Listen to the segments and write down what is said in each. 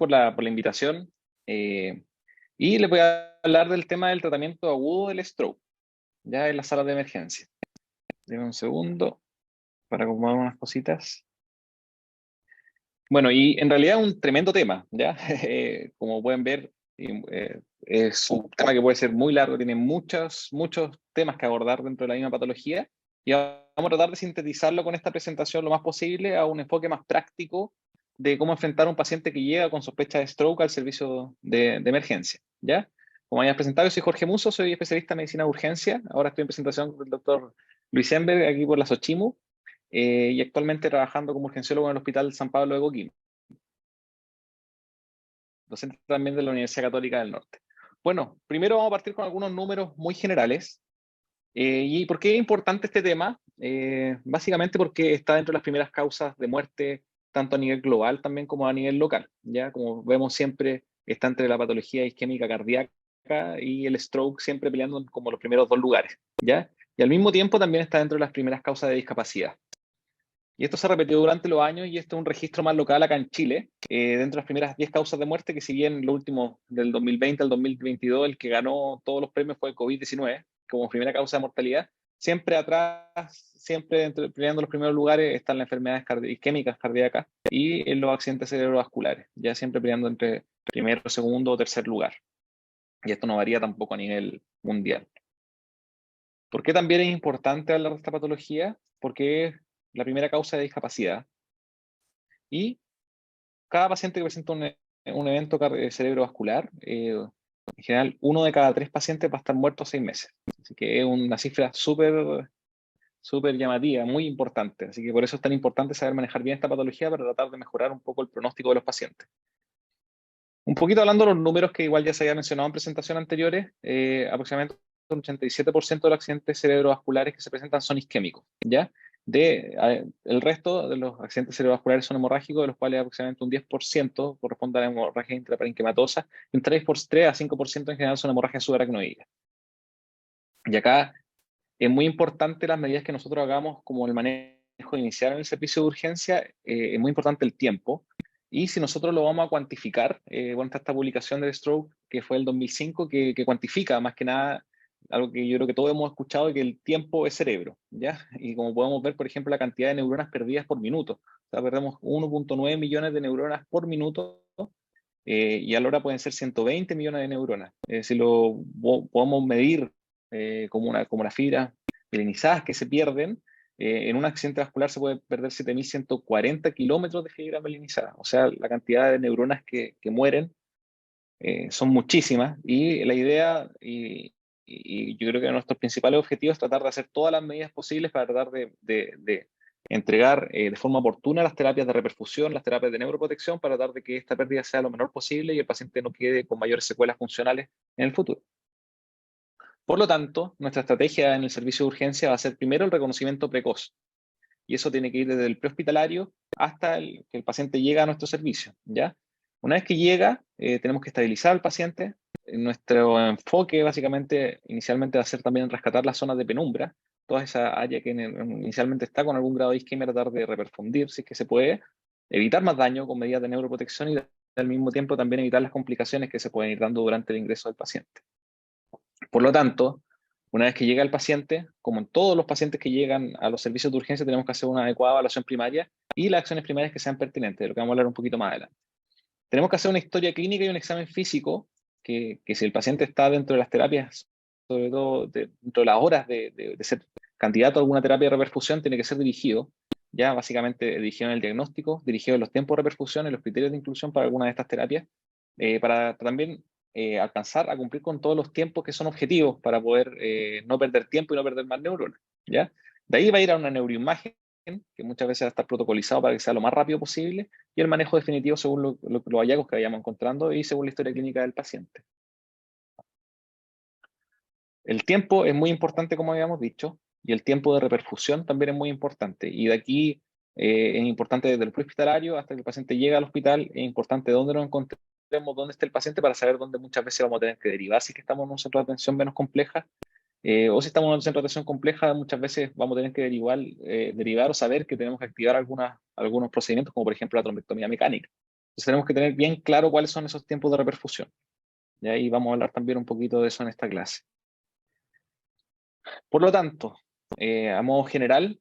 por la invitación. Y les voy a hablar del tema del tratamiento agudo del stroke, ya en las salas de emergencia. Deme un segundo para acomodar unas cositas. Bueno, y en realidad es un tremendo tema, ¿ya? Como pueden ver, es un tema que puede ser muy largo, tiene muchos temas que abordar dentro de la misma patología, y vamos a tratar de sintetizarlo con esta presentación lo más posible a un enfoque más práctico de cómo enfrentar a un paciente que llega con sospecha de stroke al servicio de emergencia, ¿ya? Como habías presentado, yo soy Jorge Musso, soy especialista en medicina de urgencia, ahora estoy en presentación con el doctor Luis Enberg, aquí por la Xochimilco, y actualmente trabajando como urgenciólogo en el Hospital San Pablo de Coquimbo, docente también de la Universidad Católica del Norte. Bueno, primero vamos a partir con algunos números muy generales. ¿Y por qué es importante este tema? Básicamente porque está dentro de las primeras causas de muerte, tanto a nivel global también como a nivel local. ¿Ya? Como vemos siempre, está entre la patología isquémica cardíaca y el stroke, siempre peleando como los primeros dos lugares. ¿Ya? Y al mismo tiempo también está dentro de las primeras causas de discapacidad. Y esto se ha repetido durante los años y este es un registro más local acá en Chile, dentro de las primeras 10 causas de muerte, que si bien lo último del 2020 al 2022, el que ganó todos los premios fue el COVID-19 como primera causa de mortalidad, siempre atrás, siempre peleando los primeros lugares están las enfermedades isquémicas cardíacas y en los accidentes cerebrovasculares, ya siempre peleando entre primero, segundo o tercer lugar. Y esto no varía tampoco a nivel mundial. ¿Por qué también es importante hablar de esta patología? Porque es la primera causa de discapacidad. Y cada paciente que presenta un evento cerebrovascular, en general, 1 de cada 3 pacientes va a estar muerto 6 meses. Así que es una cifra súper llamativa, muy importante. Así que por eso es tan importante saber manejar bien esta patología para tratar de mejorar un poco el pronóstico de los pacientes. Un poquito hablando de los números que igual ya se había mencionado en presentaciones anteriores, aproximadamente un 87% de los accidentes cerebrovasculares que se presentan son isquémicos, ¿ya? El resto de los accidentes cerebrovasculares son hemorrágicos, de los cuales aproximadamente un 10% corresponde a la hemorragia intraparenquimatosa y un 3 a 5% en general son hemorragias subaracnoides. Y acá es muy importante las medidas que nosotros hagamos, como el manejo inicial en el servicio de urgencia, es muy importante el tiempo. Y si nosotros lo vamos a cuantificar, bueno, está esta publicación del stroke que fue el 2005, que cuantifica más que nada algo que yo creo que todos hemos escuchado, que el tiempo es cerebro, ¿ya? Y como podemos ver, por ejemplo, la cantidad de neuronas perdidas por minuto. O sea, perdemos 1,9 millones de neuronas por minuto, y a la hora pueden ser 120 millones de neuronas. Si lo podemos medir como las fibras mielinizadas que se pierden, en un accidente vascular se puede perder 7.140 kilómetros de fibra mielinizada. O sea, la cantidad de neuronas que mueren son muchísimas. Y la idea, y yo creo que nuestros principales objetivos es tratar de hacer todas las medidas posibles para tratar de entregar de forma oportuna las terapias de reperfusión, las terapias de neuroprotección, para tratar de que esta pérdida sea lo menor posible y el paciente no quede con mayores secuelas funcionales en el futuro. Por lo tanto, nuestra estrategia en el servicio de urgencia va a ser primero el reconocimiento precoz. Y eso tiene que ir desde el prehospitalario hasta que el paciente llega a nuestro servicio, ¿ya? Una vez que llega, tenemos que estabilizar al paciente. Nuestro enfoque, básicamente, inicialmente va a ser también rescatar las zonas de penumbra, toda esa área que inicialmente está con algún grado de isquemia, tratar de reperfundir, si es que se puede, evitar más daño con medidas de neuroprotección y al mismo tiempo también evitar las complicaciones que se pueden ir dando durante el ingreso del paciente. Por lo tanto, una vez que llega el paciente, como en todos los pacientes que llegan a los servicios de urgencia, tenemos que hacer una adecuada evaluación primaria y las acciones primarias que sean pertinentes, de lo que vamos a hablar un poquito más adelante. Tenemos que hacer una historia clínica y un examen físico, que si el paciente está dentro de las terapias, sobre todo dentro de las horas de ser candidato a alguna terapia de reperfusión, tiene que ser dirigido, ya básicamente dirigido en el diagnóstico, dirigido en los tiempos de reperfusión, en los criterios de inclusión para alguna de estas terapias, para también alcanzar a cumplir con todos los tiempos que son objetivos para poder no perder tiempo y no perder más neuronas, ¿ya? De ahí va a ir a una neuroimagen, que muchas veces va a estar protocolizado para que sea lo más rápido posible, y el manejo definitivo según los hallazgos que vayamos encontrando y según la historia clínica del paciente. El tiempo es muy importante, como habíamos dicho, y el tiempo de reperfusión también es muy importante. Y de aquí es importante desde el prehospitalario hasta que el paciente llega al hospital, es importante dónde nos encontremos, dónde está el paciente, para saber dónde muchas veces vamos a tener que derivar si es que estamos en un centro de atención menos compleja. O si estamos en un centro de atención compleja, muchas veces vamos a tener que derivar o saber que tenemos que activar algunos procedimientos, como por ejemplo la trombectomía mecánica. Entonces tenemos que tener bien claro cuáles son esos tiempos de reperfusión. Y ahí vamos a hablar también un poquito de eso en esta clase. Por lo tanto, a modo general,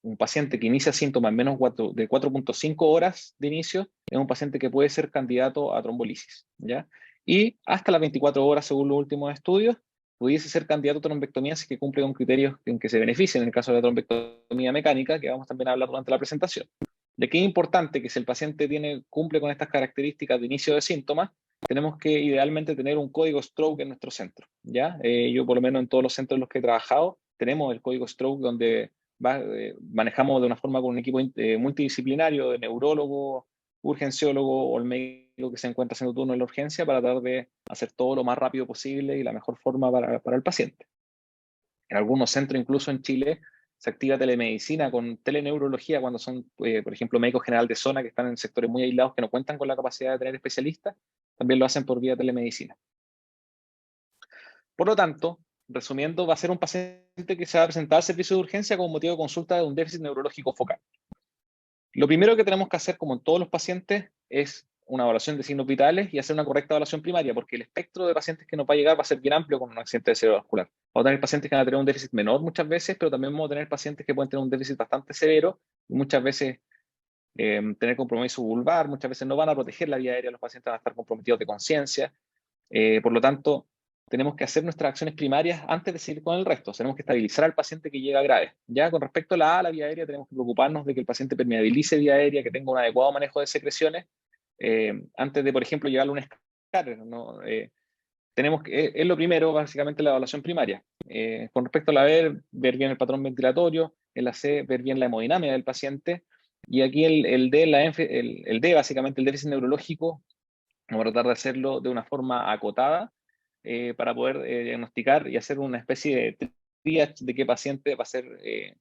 un paciente que inicia síntomas en menos de 4.5 horas de inicio es un paciente que puede ser candidato a trombolisis, ¿ya? Y hasta las 24 horas, según los últimos estudios, pudiese ser candidato a trombectomía si que cumple con criterios en que se beneficien en el caso de la trombectomía mecánica, que vamos también a hablar durante la presentación. De qué es importante que si el paciente cumple con estas características de inicio de síntomas, tenemos que idealmente tener un código stroke en nuestro centro, ¿ya? Yo por lo menos en todos los centros en los que he trabajado, tenemos el código stroke donde manejamos de una forma con un equipo multidisciplinario de neurólogo, urgenciólogo o el médico que se encuentra haciendo turno en la urgencia para tratar de hacer todo lo más rápido posible y la mejor forma para el paciente. En algunos centros, incluso en Chile, se activa telemedicina con teleneurología cuando son, por ejemplo, médicos general de zona que están en sectores muy aislados que no cuentan con la capacidad de tener especialistas, también lo hacen por vía telemedicina. Por lo tanto, resumiendo, va a ser un paciente que se va a presentar al servicio de urgencia como motivo de consulta de un déficit neurológico focal. Lo primero que tenemos que hacer, como en todos los pacientes, es una evaluación de signos vitales y hacer una correcta evaluación primaria, porque el espectro de pacientes que nos va a llegar va a ser bien amplio con un accidente cerebrovascular. Vamos a tener pacientes que van a tener un déficit menor muchas veces, pero también vamos a tener pacientes que pueden tener un déficit bastante severo y muchas veces tener compromiso vulvar, muchas veces no van a proteger la vía aérea, los pacientes van a estar comprometidos de conciencia. Por lo tanto, tenemos que hacer nuestras acciones primarias antes de seguir con el resto. Tenemos que estabilizar al paciente que llega grave. Ya con respecto a la vía aérea, tenemos que preocuparnos de que el paciente permeabilice vía aérea, que tenga un adecuado manejo de secreciones, antes de, por ejemplo, llevarle un escáner, ¿no? Es lo primero, básicamente, la evaluación primaria. Con respecto a la B, ver bien el patrón ventilatorio, en la C, ver bien la hemodinamia del paciente, y aquí el D, el D, básicamente, el déficit neurológico, vamos a tratar de hacerlo de una forma acotada, para poder diagnosticar y hacer una especie de triage de qué paciente va a ser,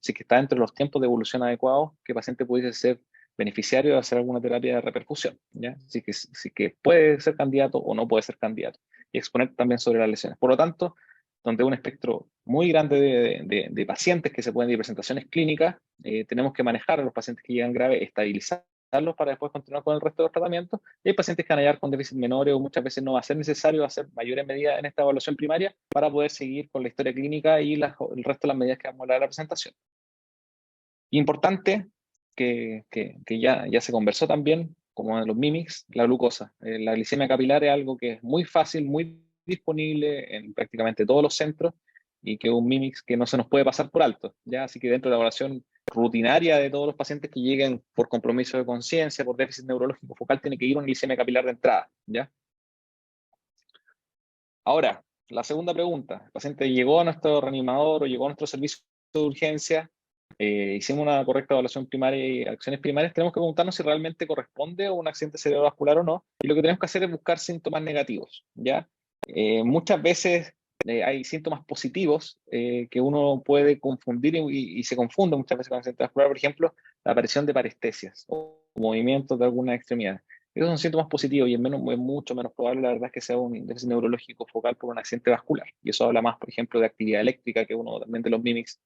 si que está dentro de los tiempos de evolución adecuados, qué paciente pudiese ser beneficiario de hacer alguna terapia de repercusión, ¿ya? Si que puede ser candidato o no puede ser candidato, y exponer también sobre las lesiones. Por lo tanto, donde un espectro muy grande de pacientes que se pueden ir presentaciones clínicas, tenemos que manejar a los pacientes que llegan graves, estabilizarlos para después continuar con el resto de los tratamientos. Y hay pacientes que van a llegar con déficit menores o muchas veces no va a ser necesario hacer mayores medidas en esta evaluación primaria para poder seguir con la historia clínica y el resto de las medidas que vamos a hablar en la presentación. Importante, que ya se conversó también, como en los mimics, la glucosa. La glicemia capilar es algo que es muy fácil, muy disponible en prácticamente todos los centros y que es un mimics que no se nos puede pasar por alto, ¿ya? Así que dentro de la evaluación rutinaria de todos los pacientes que lleguen por compromiso de conciencia, por déficit neurológico focal, tiene que ir una glicemia capilar de entrada, ¿ya? Ahora, la segunda pregunta. El paciente llegó a nuestro reanimador o llegó a nuestro servicio de urgencia, hicimos una correcta evaluación primaria y acciones primarias, tenemos que preguntarnos si realmente corresponde a un accidente cerebrovascular o no, y lo que tenemos que hacer es buscar síntomas negativos, ¿ya? Muchas veces hay síntomas positivos que uno puede confundir y se confunde muchas veces con accidente vascular, por ejemplo, la aparición de parestesias o movimientos de alguna extremidad. Esos son síntomas positivos y es mucho menos probable, la verdad, que sea un déficit neurológico focal por un accidente vascular. Y eso habla más, por ejemplo, de actividad eléctrica, que uno también de los mimics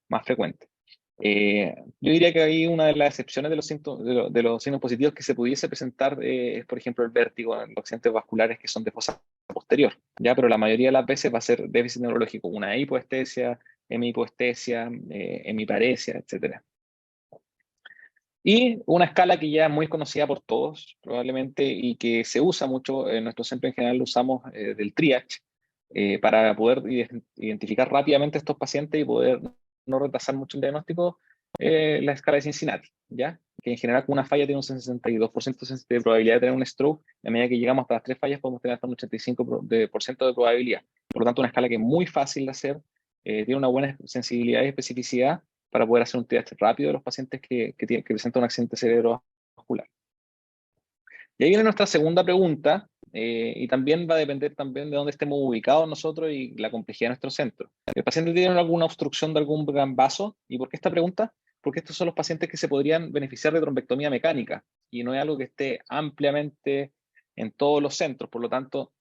más frecuentes. Yo diría que ahí una de las excepciones de los signos positivos que se pudiese presentar es, por ejemplo, el vértigo en los accidentes vasculares que son de fosa posterior, ¿ya? Pero la mayoría de las veces va a ser déficit neurológico, una hipoestesia, hemihipoestesia, hemiparesia, etc. Y una escala que ya es muy conocida por todos, probablemente, y que se usa mucho en nuestro centro en general, lo usamos del triage, para poder identificar rápidamente a estos pacientes y poder no retrasar mucho el diagnóstico, la escala de Cincinnati, ¿ya? Que en general con una falla tiene un 62% de probabilidad de tener un stroke. A medida que llegamos hasta las 3 fallas podemos tener hasta un 85% de probabilidad. Por lo tanto, una escala que es muy fácil de hacer, tiene una buena sensibilidad y especificidad para poder hacer un triage rápido de los pacientes que presentan un accidente cerebrovascular. Y ahí viene nuestra segunda pregunta, y también va a depender también de dónde estemos ubicados nosotros y la complejidad de nuestro centro. ¿El paciente tiene alguna obstrucción de algún gran vaso? ¿Y por qué esta pregunta? Porque estos son los pacientes que se podrían beneficiar de trombectomía mecánica, y no es algo que esté ampliamente en todos los centros. Por lo tanto,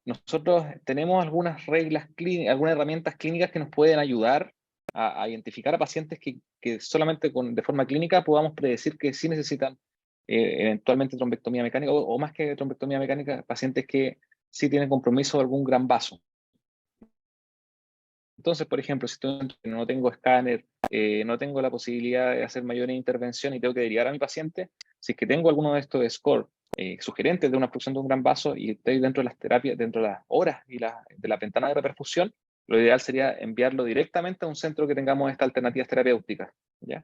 nosotros tenemos algunas reglas clínicas, algunas herramientas clínicas que nos pueden ayudar a identificar a pacientes que solamente de forma clínica podamos predecir que sí necesitan eventualmente trombectomía mecánica, o más que trombectomía mecánica, pacientes que sí tienen compromiso de algún gran vaso. Entonces, por ejemplo, si no tengo escáner, no tengo la posibilidad de hacer mayor intervención y tengo que derivar a mi paciente, si es que tengo alguno de estos scores sugerentes de una obstrucción de un gran vaso y estoy dentro de las terapias, dentro de las horas y de la ventana de reperfusión, lo ideal sería enviarlo directamente a un centro que tengamos estas alternativas terapéuticas, ¿ya?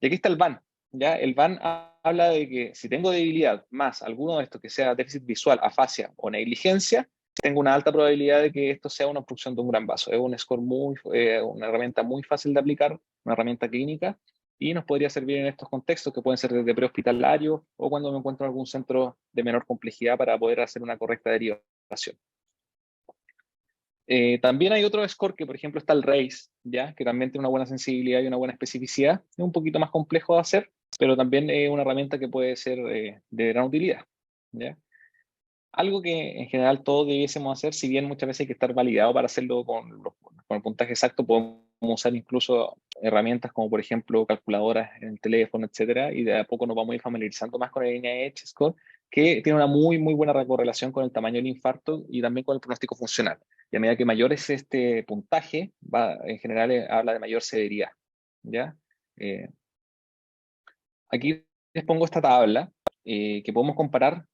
Y aquí está el VAN, ¿ya? El VAN habla de que si tengo debilidad más alguno de estos que sea déficit visual, afasia o negligencia, tengo una alta probabilidad de que esto sea una obstrucción de un gran vaso. Es un score una herramienta muy fácil de aplicar, una herramienta clínica, y nos podría servir en estos contextos que pueden ser desde prehospitalario o cuando me encuentro en algún centro de menor complejidad para poder hacer una correcta derivación. También hay otro score que, por ejemplo, está el RACE, ¿ya? Que también tiene una buena sensibilidad y una buena especificidad. Es un poquito más complejo de hacer, pero también es una herramienta que puede ser de gran utilidad, ¿ya? Algo que en general todos debiésemos hacer, si bien muchas veces hay que estar validado para hacerlo con el puntaje exacto, podemos usar incluso herramientas como por ejemplo calculadoras en el teléfono, etcétera, y de a poco nos vamos a ir familiarizando más con el NIH Score, que tiene una muy buena correlación con el tamaño del infarto y también con el pronóstico funcional. Y a medida que mayor es este puntaje, en general habla de mayor severidad, ¿ya? Eh, Aquí les pongo esta tabla que podemos comparar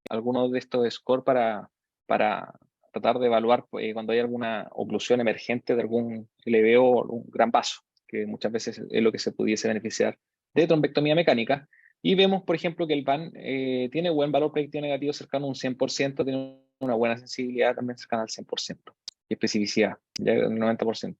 algunos de estos scores para tratar de evaluar cuando hay alguna oclusión emergente de algún LVO o un gran vaso, que muchas veces es lo que se pudiese beneficiar de trombectomía mecánica. Y vemos, por ejemplo, que el VAN tiene buen valor predictivo negativo cercano a un 100%, tiene una buena sensibilidad también cercana al 100%, y especificidad, ya del 90%.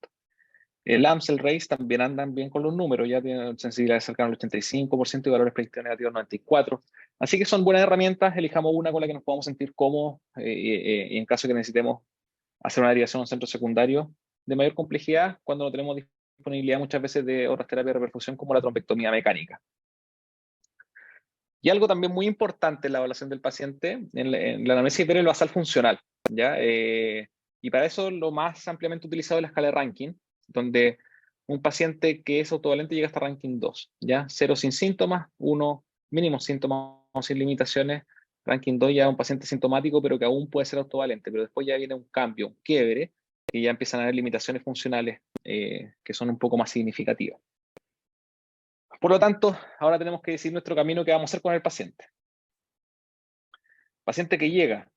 El AMS, el RACE también andan bien con los números, ya tienen sensibilidad cercana al 85% y valores predictivos negativos 94%. Así que son buenas herramientas, elijamos una con la que nos podamos sentir cómodos y en caso que necesitemos hacer una derivación a un centro secundario de mayor complejidad, cuando no tenemos disponibilidad muchas veces de otras terapias de reperfusión como la trombectomía mecánica. Y algo también muy importante en la evaluación del paciente, en la anamnesis ver el basal funcional, ¿ya? Y para eso lo más ampliamente utilizado es la escala de ranking, donde un paciente que es autovalente llega hasta ranking 2, ¿ya? 0 sin síntomas, 1 mínimo síntomas o sin limitaciones, ranking 2 ya un paciente sintomático, pero que aún puede ser autovalente, pero después ya viene un cambio, un quiebre, y ya empiezan a haber limitaciones funcionales que son un poco más significativas. Por lo tanto, ahora tenemos que decidir nuestro camino que vamos a hacer con el paciente. Paciente que llega,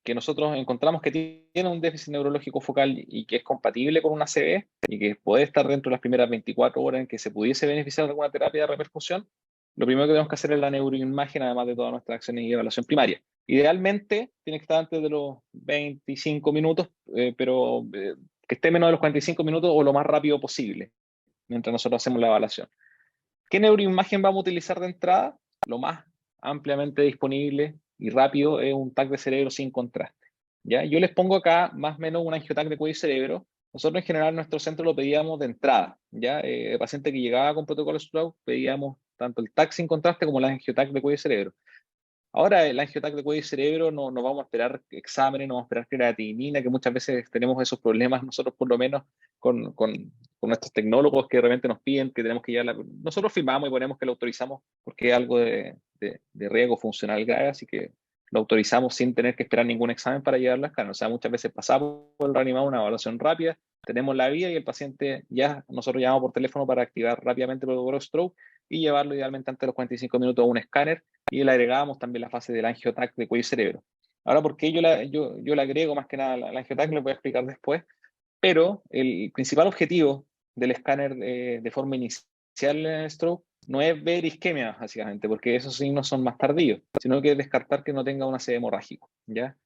que nosotros encontramos que tiene un déficit neurológico focal y que es compatible con una ACV y que puede estar dentro de las primeras 24 horas en que se pudiese beneficiar de alguna terapia de repercusión, lo primero que tenemos que hacer es la neuroimagen, además de todas nuestras acciones y evaluación primaria. Idealmente tiene que estar antes de los 25 minutos, pero que esté menos de los 45 minutos o lo más rápido posible, mientras nosotros hacemos la evaluación. ¿Qué neuroimagen vamos a utilizar de entrada? Lo más ampliamente disponible y rápido es un TAC de cerebro sin contraste, ¿ya? Yo les pongo acá más o menos un angioTAC de cuello y cerebro. Nosotros en general en nuestro centro lo pedíamos de entrada, ¿ya? El paciente que llegaba con protocolo Stroke pedíamos tanto el TAC sin contraste como el angioTAC de cuello y cerebro. Ahora el angioTAC de cuello y cerebro no vamos a esperar exámenes, no vamos a esperar creatinina, que muchas veces tenemos esos problemas nosotros por lo menos con nuestros tecnólogos que de repente nos piden que tenemos que llevar nosotros firmamos y ponemos que lo autorizamos porque es algo de riesgo funcional grave, así que lo autorizamos sin tener que esperar ningún examen para llevarlo a escala. O sea, muchas veces pasamos por el reanimado una evaluación rápida, tenemos la vía y el paciente ya, nosotros llamamos por teléfono para activar rápidamente el protocolo Stroke y llevarlo idealmente antes de los 45 minutos a un escáner y le agregábamos también la fase del angioTAC de cuello y cerebro. Ahora, ¿por qué yo le agrego más que nada al angioTAC? Les voy a explicar después, pero el principal objetivo del escáner de forma inicial en el stroke no es ver isquemia, básicamente, porque esos signos son más tardíos, sino que es descartar que no tenga una sede hemorrágica, ¿ya?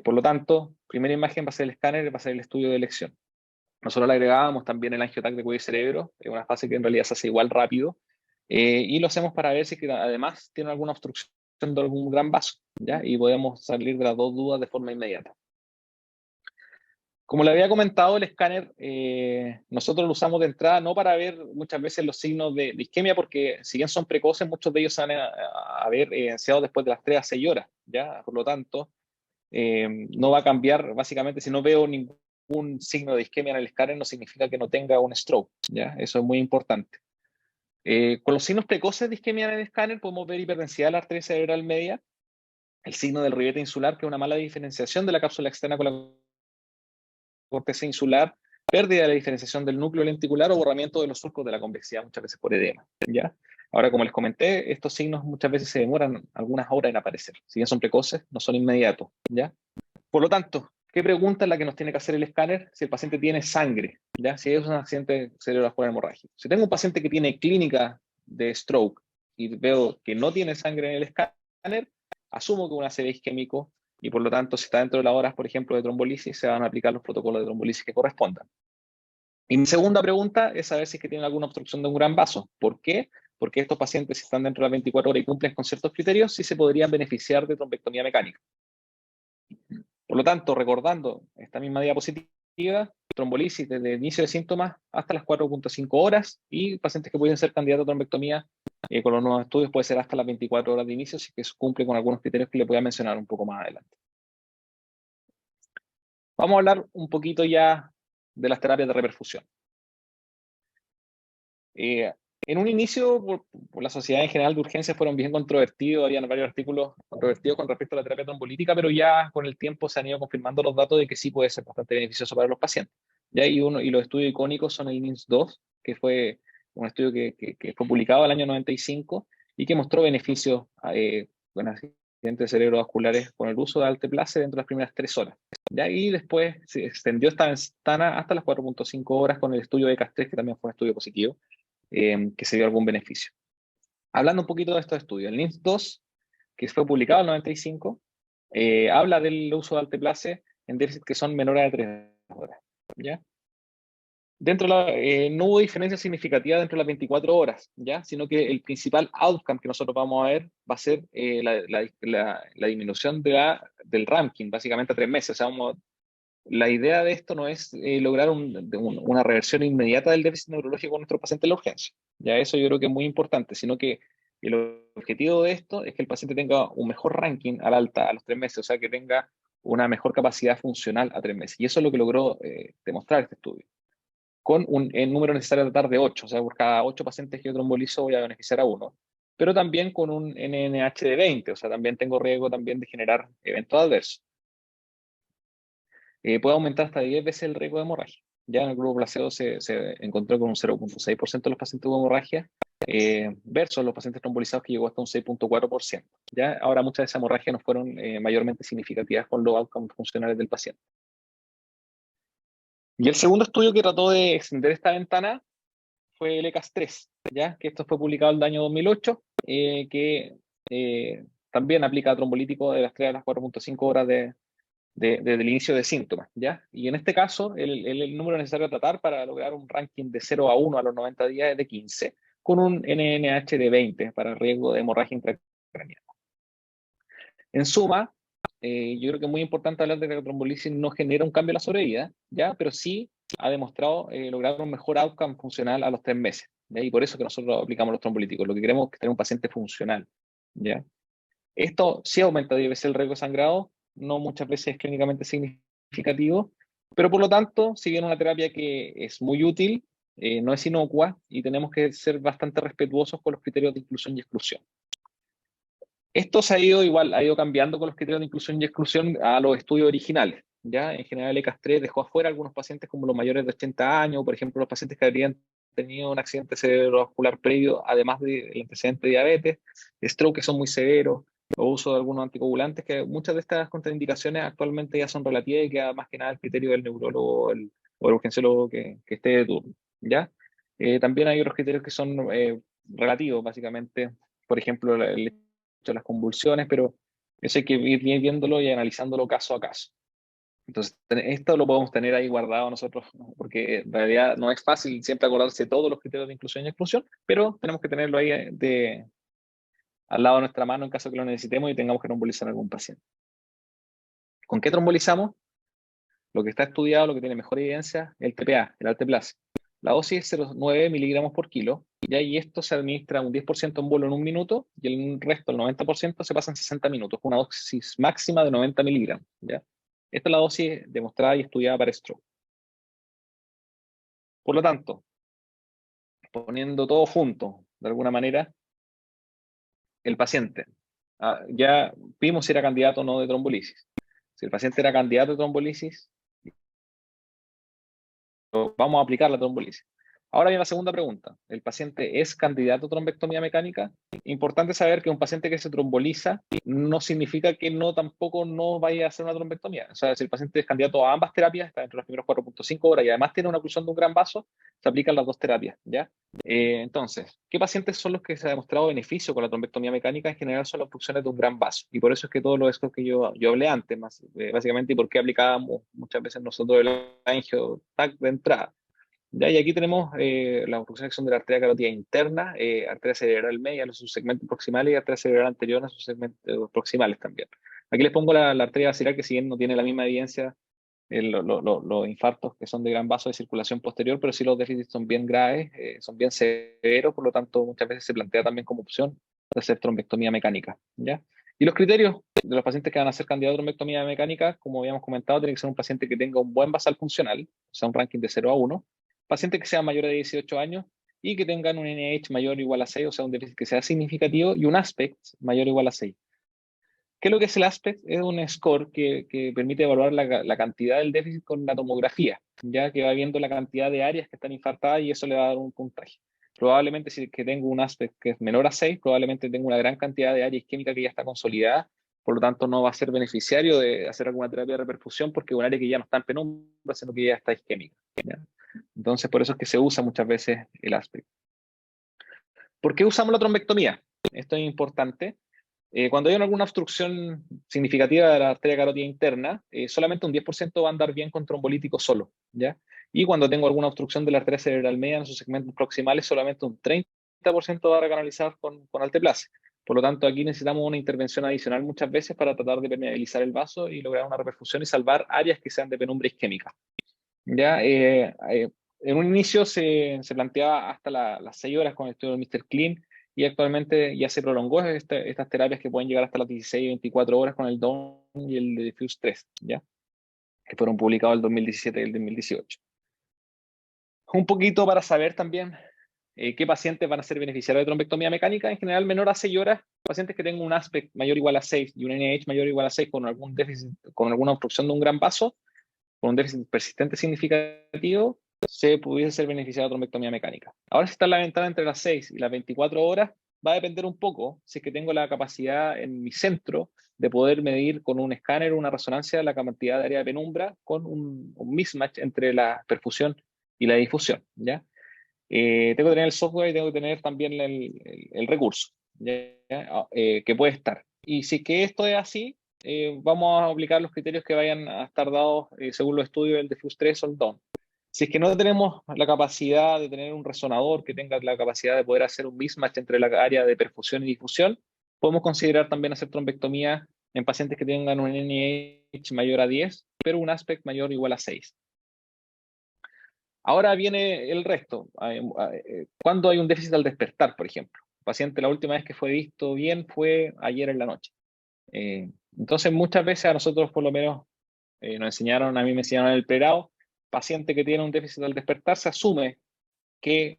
Por lo tanto, primera imagen va a ser el escáner, va a ser el estudio de elección. Nosotros le agregábamos también el angioTAC de cuello y cerebro, es una fase que en realidad se hace igual rápido, y lo hacemos para ver si que además tiene alguna obstrucción de algún gran vaso, ¿ya? Y podemos salir de las dos dudas de forma inmediata. Como le había comentado, el escáner nosotros lo usamos de entrada no para ver muchas veces los signos de isquemia, porque si bien son precoces, muchos de ellos se van a ver evidenciados después de las 3 a 6 horas, ¿ya? Por lo tanto, no va a cambiar, básicamente, si no veo ningún signo de isquemia en el escáner, no significa que no tenga un stroke, ¿ya? Eso es muy importante. Con los signos precoces de isquemia en el escáner podemos ver hiperdensidad de la arteria cerebral media, el signo del ribete insular, que es una mala diferenciación de la cápsula externa con la corteza insular, pérdida de la diferenciación del núcleo lenticular o borramiento de los surcos de la convexidad, muchas veces por edema, ¿ya? Ahora, como les comenté, estos signos muchas veces se demoran algunas horas en aparecer. Si bien son precoces, no son inmediatos, ¿ya? Por lo tanto, ¿qué pregunta es la que nos tiene que hacer el escáner si el paciente tiene sangre? ¿Ya? Si es un accidente cerebrovascular hemorrágico. Si tengo un paciente que tiene clínica de stroke y veo que no tiene sangre en el escáner, asumo que es un ACV isquémico y por lo tanto, si está dentro de las horas, por ejemplo, de trombolisis, se van a aplicar los protocolos de trombolisis que correspondan. Y mi segunda pregunta es saber si es que tienen alguna obstrucción de un gran vaso. ¿Por qué? Porque estos pacientes, si están dentro de las 24 horas y cumplen con ciertos criterios, sí se podrían beneficiar de trombectomía mecánica. Por lo tanto, recordando esta misma diapositiva, trombolisis desde el inicio de síntomas hasta las 4.5 horas y pacientes que pueden ser candidatos a trombectomía con los nuevos estudios puede ser hasta las 24 horas de inicio, si que cumple con algunos criterios que le voy a mencionar un poco más adelante. Vamos a hablar un poquito ya de las terapias de reperfusión. En un inicio, por la sociedad en general de urgencias fueron bien controvertidos, habían varios artículos controvertidos con respecto a la terapia trombolítica, pero ya con el tiempo se han ido confirmando los datos de que sí puede ser bastante beneficioso para los pacientes. ¿Ya? Y los estudios icónicos son el NIMS-2, que fue un estudio que fue publicado el año 95 y que mostró beneficios con accidentes cerebrovasculares con el uso de alteplase dentro de las primeras 3 horas. ¿Ya? Y después se extendió esta ventana hasta las 4.5 horas con el estudio de CAS3, que también fue un estudio positivo, que se dio algún beneficio. Hablando un poquito de estos estudios, el NIMS-2, que fue publicado en el 95, habla del uso de alteplase en déficit que son menores a 3 horas. ¿Ya? No hubo diferencia significativa dentro de las 24 horas, ¿ya? Sino que el principal outcome que nosotros vamos a ver va a ser la disminución del ranking, básicamente a 3 meses. O sea, la idea de esto no es lograr una reversión inmediata del déficit neurológico con nuestro paciente en la urgencia. Ya eso yo creo que es muy importante, sino que el objetivo de esto es que el paciente tenga un mejor ranking al alta a los 3 meses, o sea, que tenga una mejor capacidad funcional a 3 meses. Y eso es lo que logró demostrar este estudio. Con el número necesario a tratar de 8, o sea, por cada 8 pacientes que yo trombolizo voy a beneficiar a uno. Pero también con un NNH de 20, o sea, también tengo riesgo también de generar eventos adversos. Puede aumentar hasta 10 veces el riesgo de hemorragia. Ya en el grupo placebo se encontró con un 0.6% de los pacientes con hemorragia, versus los pacientes trombolizados que llegó hasta un 6.4%. Ya ahora muchas de esas hemorragias no fueron mayormente significativas con los outcomes funcionales del paciente. Y el segundo estudio que trató de extender esta ventana fue el ECAS-3, ¿ya? Que esto fue publicado en el año 2008, que también aplica trombolítico de las 3 a las 4.5 horas desde el inicio de síntomas, ¿ya? Y en este caso, el número necesario a tratar para lograr un ranking de 0 a 1 a los 90 días es de 15, con un NNH de 20 para el riesgo de hemorragia intracraneal. En suma, yo creo que es muy importante hablar de que la trombolisis no genera un cambio en la sobrevida, ¿ya? Pero sí ha demostrado lograr un mejor outcome funcional a los 3 meses, ¿ya? Y por eso que nosotros aplicamos los trombolíticos. Lo que queremos es tener un paciente funcional, ¿ya? Esto sí aumenta 10 veces el riesgo de sangrado, no muchas veces es clínicamente significativo, pero por lo tanto, si bien una terapia que es muy útil, no es inocua y tenemos que ser bastante respetuosos con los criterios de inclusión y exclusión. Esto se ha ido cambiando con los criterios de inclusión y exclusión a los estudios originales. ¿Ya? En general, el ECAS-3 dejó afuera algunos pacientes como los mayores de 80 años, por ejemplo, los pacientes que habrían tenido un accidente cerebrovascular previo, además del antecedente de diabetes, stroke que son muy severos, o uso de algunos anticoagulantes, que muchas de estas contraindicaciones actualmente ya son relativas y queda más que nada el criterio del neurólogo o el urgenciólogo que esté de turno. ¿Ya? También hay otros criterios que son relativos, básicamente, por ejemplo, el hecho de las convulsiones, pero eso hay que ir viéndolo y analizándolo caso a caso. Entonces, esto lo podemos tener ahí guardado nosotros, ¿no? Porque en realidad no es fácil siempre acordarse de todos los criterios de inclusión y exclusión, pero tenemos que tenerlo ahí al lado de nuestra mano en caso que lo necesitemos y tengamos que trombolizar a algún paciente. ¿Con qué trombolizamos? Lo que está estudiado, lo que tiene mejor evidencia, el TPA, el alteplase. La dosis es 0,9 miligramos por kilo, y esto se administra un 10% en bolo en un minuto y el resto, el 90%, se pasa en 60 minutos, una dosis máxima de 90 miligramos. ¿Ya? Esta es la dosis demostrada y estudiada para stroke. Por lo tanto, poniendo todo junto, de alguna manera, el paciente. Ya vimos si era candidato o no de trombolisis. Si el paciente era candidato de trombolisis, vamos a aplicar la trombolisis. Ahora viene la segunda pregunta. ¿El paciente es candidato a trombectomía mecánica? Importante saber que un paciente que se tromboliza no significa que no tampoco no vaya a hacer una trombectomía. O sea, si el paciente es candidato a ambas terapias, está dentro de las primeras 4.5 horas y además tiene una oclusión de un gran vaso, se aplican las dos terapias, ¿ya? Entonces, ¿qué pacientes son los que se ha demostrado beneficio con la trombectomía mecánica? En general son las obstrucciones de un gran vaso. Y por eso es que todos los estos que yo hablé antes, básicamente, y por qué aplicábamos muchas veces nosotros el angio-TAC de entrada. ¿Ya? Y aquí tenemos la obstrucción que son de la arteria carótida interna, arteria cerebral media en sus segmentos proximales y arteria cerebral anterior en sus segmentos proximales también. Aquí les pongo la arteria basilar, que si bien no tiene la misma evidencia los infartos que son de gran vaso de circulación posterior, pero sí los déficits son bien graves, son bien severos, por lo tanto muchas veces se plantea también como opción hacer trombectomía mecánica, ¿ya? Y los criterios de los pacientes que van a ser candidatos a trombectomía mecánica, como habíamos comentado, tiene que ser un paciente que tenga un buen basal funcional, o sea, un ranking de 0 a 1, paciente que sea mayor de 18 años y que tengan un NIH mayor o igual a 6, o sea, un déficit que sea significativo, y un aspect mayor o igual a 6. ¿Qué es lo que es el aspect? Es un score que permite evaluar la cantidad del déficit con la tomografía, ya que va viendo la cantidad de áreas que están infartadas y eso le va a dar un puntaje. Probablemente si que tengo un aspect que es menor a 6, probablemente tengo una gran cantidad de área isquémica que ya está consolidada, por lo tanto no va a ser beneficiario de hacer alguna terapia de reperfusión porque es un área que ya no está en penumbra, sino que ya está isquémica, ¿ya? Entonces por eso es que se usa muchas veces el aspect. ¿Por qué usamos la trombectomía? Esto es importante. Cuando hay alguna obstrucción significativa de la arteria carótida interna, solamente un 10% va a andar bien con trombolítico solo, ¿ya? Y cuando tengo alguna obstrucción de la arteria cerebral media en sus segmentos proximales, solamente un 30% va a recanalizar con alteplase. Por lo tanto, aquí necesitamos una intervención adicional muchas veces para tratar de permeabilizar el vaso y lograr una reperfusión y salvar áreas que sean de penumbra isquémica, ¿ya? En un inicio se planteaba hasta las 6 horas con el estudio del Mr. Clean, y actualmente ya se prolongó estas terapias que pueden llegar hasta las 16 y 24 horas con el DON y el Diffuse 3, ¿ya? Que fueron publicados el 2017 y el 2018. Un poquito para saber también qué pacientes van a ser beneficiarios de trombectomía mecánica. En general, menor a 6 horas, pacientes que tengan un aspect mayor o igual a 6 y un NIH mayor o igual a 6 con algún déficit, con alguna obstrucción de un gran vaso, con un déficit persistente significativo, se pudiese ser beneficiado de trombectomía mecánica. Ahora, si está en la ventana entre las 6 y las 24 horas, va a depender un poco si es que tengo la capacidad en mi centro de poder medir con un escáner o una resonancia la cantidad de área de penumbra con un mismatch entre la perfusión y la difusión, ¿ya? Tengo que tener el software y tengo que tener también el recurso, ¿ya? Que puede estar. Y si es que esto es así, vamos a aplicar los criterios que vayan a estar dados según los estudios del Diffuse 3 o el DON. Si es que no tenemos la capacidad de tener un resonador que tenga la capacidad de poder hacer un mismatch entre la área de perfusión y difusión, podemos considerar también hacer trombectomía en pacientes que tengan un NIH mayor a 10, pero un aspect mayor o igual a 6. Ahora viene el resto. ¿Cuándo hay un déficit al despertar, por ejemplo? El paciente la última vez que fue visto bien fue ayer en la noche. Entonces muchas veces a nosotros por lo menos nos enseñaron, a mí me enseñaron en el pregrado, paciente que tiene un déficit al despertar se asume que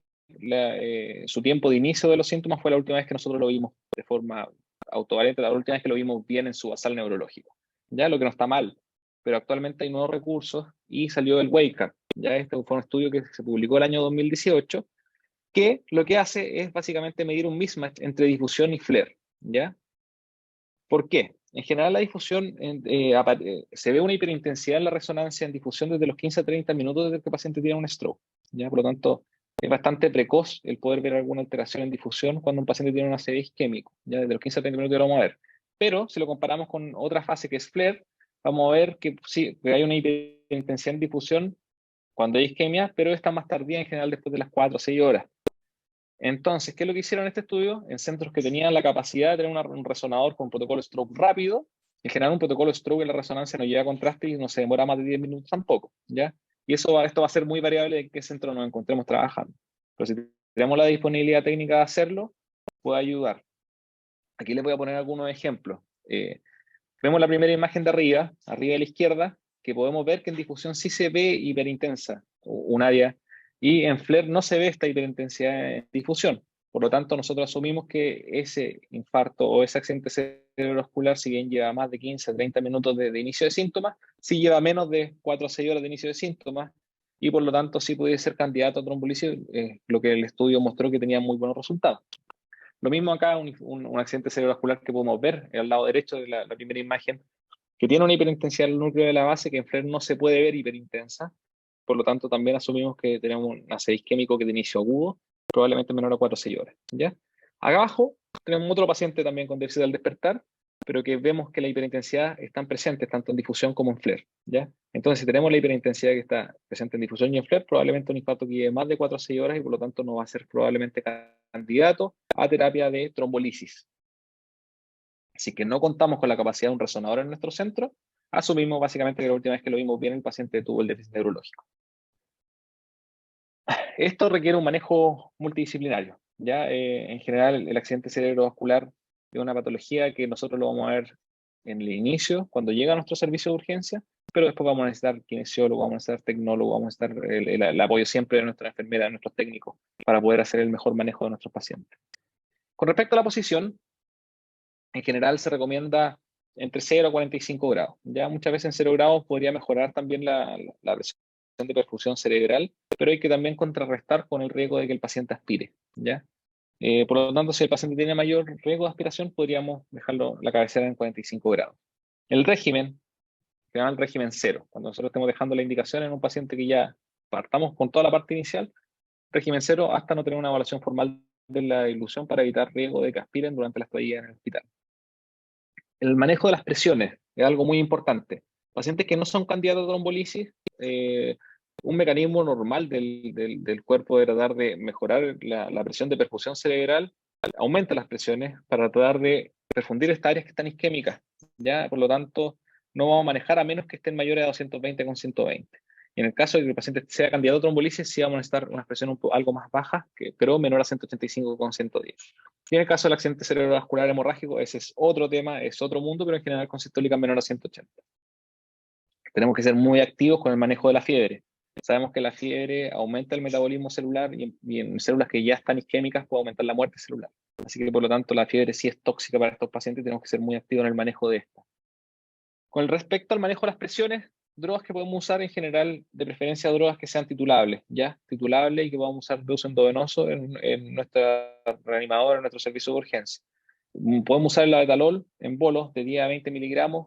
su tiempo de inicio de los síntomas fue la última vez que nosotros lo vimos de forma autovalente, la última vez que lo vimos bien en su basal neurológico. Ya lo que no está mal, pero actualmente hay nuevos recursos y salió el Wake Up. Ya este fue un estudio que se publicó el año 2018, que lo que hace es básicamente medir un mismatch entre difusión y flare, ¿ya? ¿Por qué? En general la difusión, se ve una hiperintensidad en la resonancia en difusión desde los 15 a 30 minutos desde que el paciente tiene un stroke, ¿ya? Por lo tanto, es bastante precoz el poder ver alguna alteración en difusión cuando un paciente tiene un ACV isquémico, ¿ya? Desde los 15 a 30 minutos lo vamos a ver. Pero si lo comparamos con otra fase que es flare, vamos a ver que sí, que hay una hiperintensidad en difusión cuando hay isquemia, pero está más tardía en general después de las 4 o 6 horas. Entonces, ¿qué es lo que hicieron en este estudio? En centros que tenían la capacidad de tener un resonador con protocolo stroke rápido, en general un protocolo stroke en la resonancia no lleva contraste y no se demora más de 10 minutos tampoco, ¿ya? Y esto va a ser muy variable en qué centro nos encontremos trabajando. Pero si tenemos la disponibilidad técnica de hacerlo, puede ayudar. Aquí les voy a poner algunos ejemplos. Vemos la primera imagen de arriba a la izquierda, que podemos ver que en difusión sí se ve hiperintensa un área, y en flare no se ve esta hiperintensidad en difusión. Por lo tanto, nosotros asumimos que ese infarto o ese accidente cerebrovascular, si bien lleva más de 15 a 30 minutos de inicio de síntomas, sí lleva menos de 4 a 6 horas de inicio de síntomas y por lo tanto sí puede ser candidato a trombolisis, lo que el estudio mostró que tenía muy buenos resultados. Lo mismo acá, un accidente cerebrovascular que podemos ver al lado derecho de la primera imagen, que tiene una hiperintensidad del núcleo de la base que en FLAIR no se puede ver hiperintensa. Por lo tanto, también asumimos que tenemos un ACE isquémico que de inicio agudo, probablemente menor a 4 o 6 horas. ¿Ya? Acá abajo tenemos otro paciente también con déficit al despertar, pero que vemos que la hiperintensidad están presentes tanto en difusión como en FLAIR. ¿Ya? Entonces, si tenemos la hiperintensidad que está presente en difusión y en FLAIR, probablemente un infarto que lleve más de 4 o 6 horas y por lo tanto no va a ser probablemente candidato a terapia de trombolisis. Así que no contamos con la capacidad de un resonador en nuestro centro, asumimos básicamente que la última vez que lo vimos bien el paciente tuvo el déficit neurológico. Esto requiere un manejo multidisciplinario. ¿Ya? En general, el accidente cerebrovascular es una patología que nosotros lo vamos a ver en el inicio, cuando llega a nuestro servicio de urgencia, pero después vamos a necesitar kinesiólogo, vamos a necesitar tecnólogo, vamos a necesitar el apoyo siempre de nuestra enfermera, de nuestros técnicos, para poder hacer el mejor manejo de nuestros pacientes. Con respecto a la posición, en general se recomienda entre 0 a 45 grados. Ya muchas veces en 0 grados podría mejorar también la presión de perfusión cerebral, pero hay que también contrarrestar con el riesgo de que el paciente aspire. ¿Ya? Por lo tanto, si el paciente tiene mayor riesgo de aspiración, podríamos dejarlo la cabecera en 45 grados. El régimen, que se llama el régimen 0, cuando nosotros estemos dejando la indicación en un paciente que ya partamos con toda la parte inicial, régimen 0 hasta no tener una evaluación formal de la ilusión para evitar riesgo de que aspiren durante la estadía en el hospital. El manejo de las presiones es algo muy importante. Pacientes que no son candidatos a trombolisis, un mecanismo normal del cuerpo de tratar de mejorar la presión de perfusión cerebral, aumenta las presiones para tratar de perfundir estas áreas que están isquémicas. ¿Ya? Por lo tanto, no vamos a manejar a menos que estén mayores a 220 con 120. Y en el caso de que el paciente sea candidato a trombolisis, sí vamos a necesitar una presión algo más baja, pero menor a 185 con 110. Y en el caso del accidente cerebrovascular hemorrágico, ese es otro tema, es otro mundo, pero en general con sistólica menor a 180. Tenemos que ser muy activos con el manejo de la fiebre. Sabemos que la fiebre aumenta el metabolismo celular y en células que ya están isquémicas puede aumentar la muerte celular. Así que por lo tanto la fiebre sí es tóxica para estos pacientes y tenemos que ser muy activos en el manejo de esta. Con respecto al manejo de las presiones, drogas que podemos usar en general, de preferencia drogas que sean titulables, ¿ya? Titulables y que podamos usar de uso endovenoso en nuestra reanimadora, en nuestro servicio de urgencia. Podemos usar el labetalol en bolos de 10 a 20 miligramos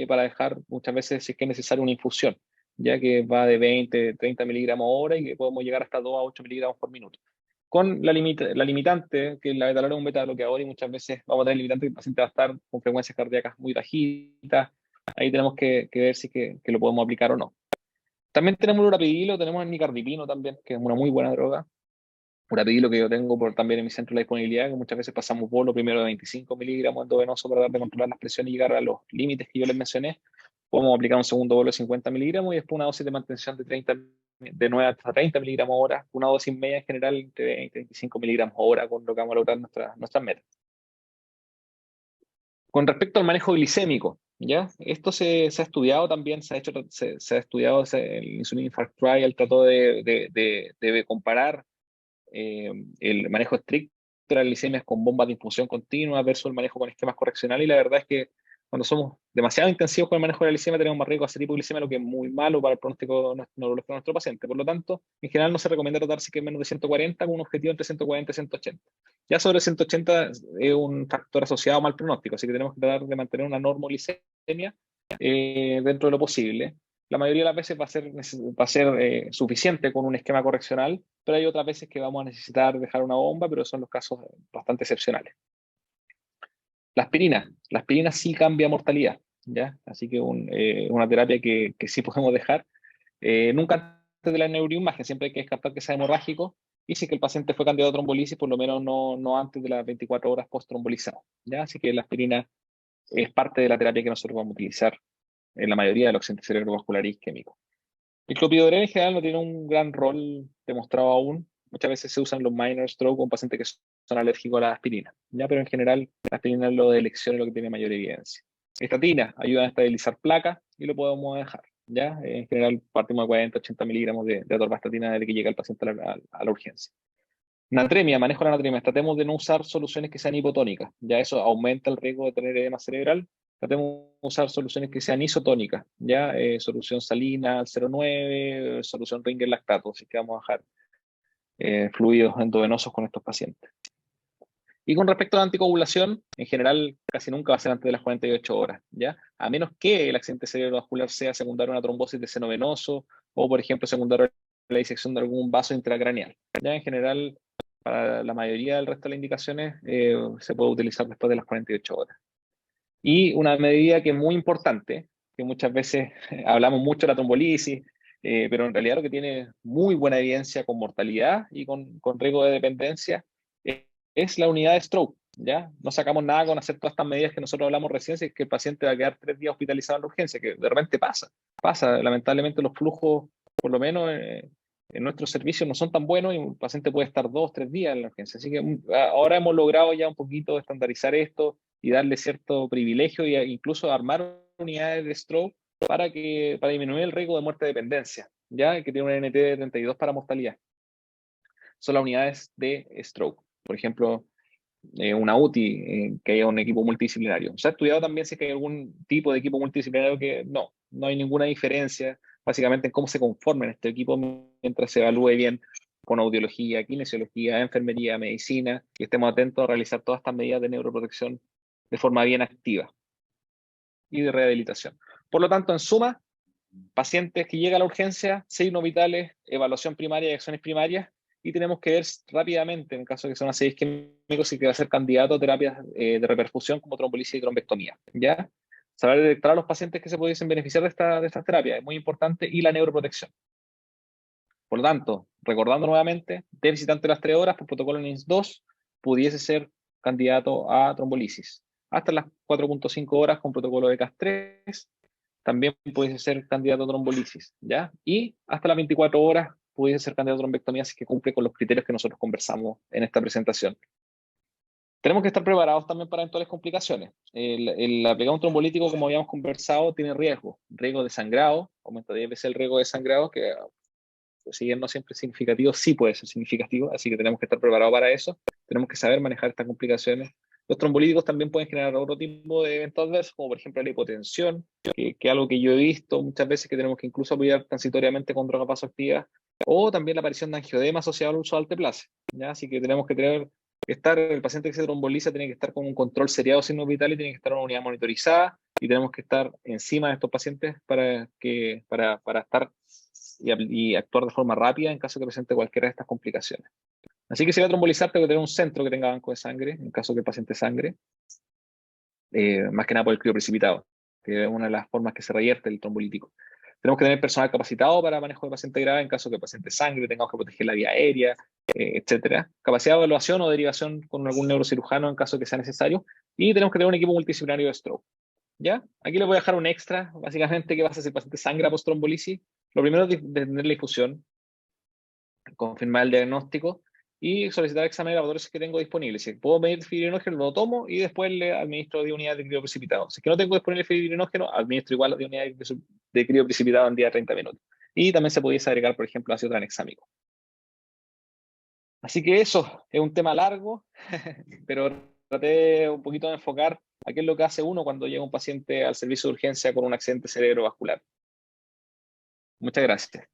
para dejar muchas veces, si es que es necesario, una infusión, ya que va de 20, 30 miligramos hora y que podemos llegar hasta 2 a 8 miligramos por minuto. Con la limitante, que el labetalol es un beta bloqueador y muchas veces vamos a tener limitante que el paciente va a estar con frecuencias cardíacas muy bajitas. Ahí tenemos que ver si que lo podemos aplicar o no. También tenemos el urapidilo, tenemos el nicardipino también, que es una muy buena droga. Urapidilo que yo tengo también en mi centro de la disponibilidad, que muchas veces pasamos bolo primero de 25 miligramos endovenoso para tratar de controlar las presiones y llegar a los límites que yo les mencioné. Podemos aplicar un segundo bolo de 50 miligramos y después una dosis de mantención de 9 hasta 30 miligramos hora, una dosis media en general entre 20 y 25 miligramos hora, con lo que vamos a lograr nuestras metas. Con respecto al manejo glicémico, ¿ya? Esto se ha estudiado también, se ha estudiado, el Insulin Infarct Trial trató de comparar el manejo estricto de las glicemias con bombas de infusión continua versus el manejo con esquemas correccionales, y la verdad es que cuando somos demasiado intensivos con el manejo de la glicemia tenemos más riesgo de hacer hipoglicemia, lo que es muy malo para el pronóstico neurológico de nuestro paciente. Por lo tanto, en general no se recomienda tratar si que es menos de 140 con un objetivo entre 140 y 180. Ya sobre 180 es un factor asociado a mal pronóstico, así que tenemos que tratar de mantener una normoglicemia dentro de lo posible. La mayoría de las veces va a ser suficiente con un esquema correccional, pero hay otras veces que vamos a necesitar dejar una bomba, pero son los casos bastante excepcionales. La aspirina sí cambia mortalidad, ¿ya? Así que una terapia que sí podemos dejar. Nunca antes de la neuroimagen, siempre hay que descartar que sea hemorrágico, y si que el paciente fue candidato a trombolisis, por lo menos no antes de las 24 horas post-trombolizado, ¿ya? Así que la aspirina es parte de la terapia que nosotros vamos a utilizar en la mayoría de los accidentes cerebrovasculares isquémicos. El clopidogrel en general no tiene un gran rol demostrado aún. Muchas veces se usan los minor stroke con pacientes que son alérgicos a la aspirina, ¿ya? Pero en general la aspirina es lo de elección, es lo que tiene mayor evidencia. Estatina ayuda a estabilizar placas y lo podemos dejar, ¿ya? En general partimos de 40, 80 miligramos de atorvastatina desde que llega el paciente a la urgencia. Natremia, manejo de la natremia. Tratemos de no usar soluciones que sean hipotónicas. Ya eso aumenta el riesgo de tener edema cerebral. Tratemos de usar soluciones que sean isotónicas. Ya solución salina al 0,9, solución Ringer lactato. Así que vamos a dejar fluidos endovenosos con estos pacientes. Y con respecto a la anticoagulación, en general casi nunca va a ser antes de las 48 horas, ¿ya? A menos que el accidente cerebrovascular sea secundario a una trombosis de seno venoso o, por ejemplo, secundario a la disección de algún vaso intracraneal. Ya en general, para la mayoría del resto de las indicaciones, se puede utilizar después de las 48 horas. Y una medida que es muy importante, que muchas veces hablamos mucho de la trombolisis, pero en realidad lo que tiene muy buena evidencia con mortalidad y con riesgo de dependencia, es la unidad de stroke, ¿ya? No sacamos nada con hacer todas estas medidas que nosotros hablamos recién, si es que el paciente va a quedar 3 días hospitalizado en la urgencia, que de repente pasa. Lamentablemente los flujos, por lo menos en nuestros servicios, no son tan buenos y un paciente puede estar 2, 3 días en la urgencia. Así que ahora hemos logrado ya un poquito estandarizar esto y darle cierto privilegio e incluso armar unidades de stroke para disminuir el riesgo de muerte de dependencia, ¿ya? Que tiene un NT de 32 para mortalidad. Son las unidades de stroke. Por ejemplo, una UTI, que haya un equipo multidisciplinario. Se ha estudiado también si es que hay algún tipo de equipo multidisciplinario que no hay ninguna diferencia, básicamente en cómo se conforman este equipo mientras se evalúe bien con audiología, kinesiología, enfermería, medicina, y estemos atentos a realizar todas estas medidas de neuroprotección de forma bien activa y de rehabilitación. Por lo tanto, en suma, pacientes que llegan a la urgencia, signos vitales, evaluación primaria y acciones primarias, y tenemos que ver rápidamente, en caso de que sea una serie isquémico, si va a ser candidato a terapias de reperfusión como trombolisis y trombectomía. ¿Ya? Saber detectar a los pacientes que se pudiesen beneficiar de estas terapias es muy importante, y la neuroprotección. Por lo tanto, recordando nuevamente, déficit ante las 3 horas por protocolo NICE-2 pudiese ser candidato a trombolisis. Hasta las 4.5 horas con protocolo de CAS3 también pudiese ser candidato a trombolisis, ¿ya? Y hasta las 24 horas pudiese ser candidato a trombectomía si es que cumple con los criterios que nosotros conversamos en esta presentación. Tenemos que estar preparados también para eventuales complicaciones. El aplicar un trombolítico, como habíamos conversado, tiene riesgo de sangrado, aumenta 10 veces el riesgo de sangrado, que si bien no siempre es significativo, sí puede ser significativo, así que tenemos que estar preparados para eso. Tenemos que saber manejar estas complicaciones. Los trombolíticos también pueden generar otro tipo de eventos adversos, como por ejemplo la hipotensión, que es algo que yo he visto muchas veces, que tenemos que incluso apoyar transitoriamente con drogas vasoactivas, o también la aparición de angioedema asociado al uso de alteplase, ¿ya? Así que tenemos que el paciente que se tromboliza tiene que estar con un control seriado de signos vitales y tiene que estar en una unidad monitorizada, y tenemos que estar encima de estos pacientes para estar y actuar de forma rápida en caso de que presente cualquiera de estas complicaciones. Así que si va a trombolizar, tengo que tener un centro que tenga banco de sangre, en caso que el paciente sangre, más que nada por el crioprecipitado, que es una de las formas que se revierte el trombolítico. Tenemos que tener personal capacitado para manejo de paciente grave en caso que el paciente sangre, tengamos que proteger la vía aérea, etcétera. Capacidad de evaluación o derivación con algún neurocirujano en caso que sea necesario. Y tenemos que tener un equipo multidisciplinario de stroke. ¿Ya? Aquí les voy a dejar un extra, básicamente, que pasa si el paciente sangra post-trombolisis. Lo primero es detener la difusión, confirmar el diagnóstico y solicitar exámenes de laboratorios que tengo disponibles. Si puedo medir fibrinógeno, lo tomo y después le administro de unidad de crioprecipitado. Si es que no tengo disponible fibrinógeno, administro igual de unidad de crioprecipitado en día de 30 minutos. Y también se pudiese agregar, por ejemplo, ácido tranexámico. Así que eso es un tema largo, pero traté un poquito de enfocar a qué es lo que hace uno cuando llega un paciente al servicio de urgencia con un accidente cerebrovascular. Muchas gracias.